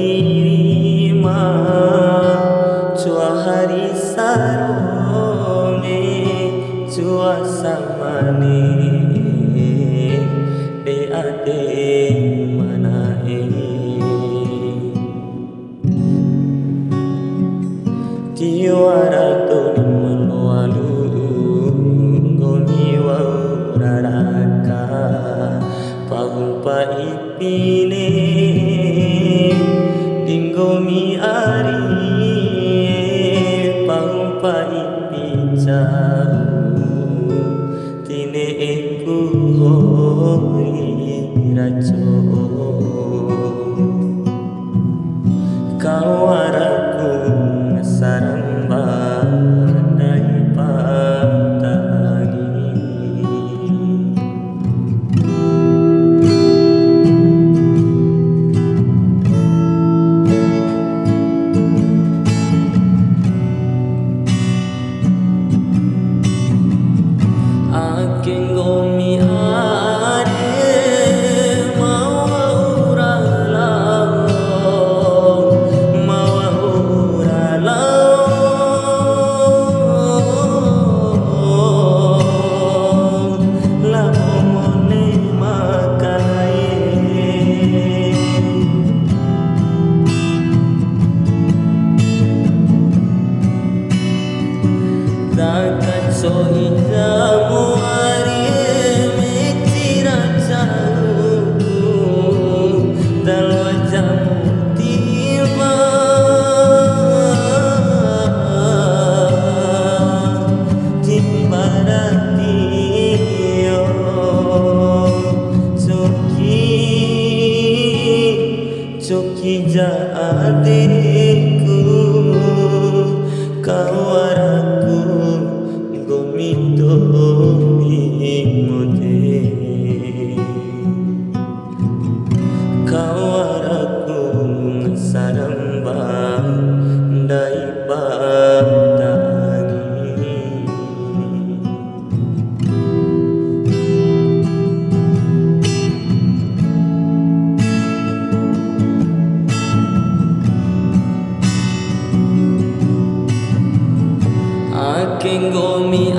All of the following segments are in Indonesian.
terima Cua hari sarome Cua samane De ade manae Tiwara toni menualu Gomi wau raraka Pagumpa ipine Dinggomi ari Pagumpa ipicau Tine eku hoi raco Kawaraku saramba dai patagi Aking gomi Dakat so indamu ari metira jauh dan wajahmu tiba timparatio coki jaatiku kawaraku gomito imode kawaraku saramba dai patagi Aking gomi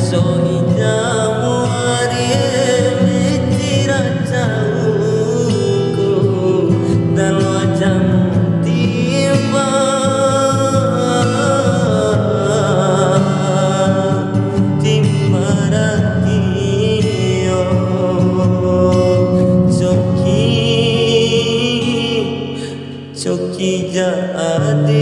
so indamu ari metira jauhku dan wajahmu tiba timparatio coki jadi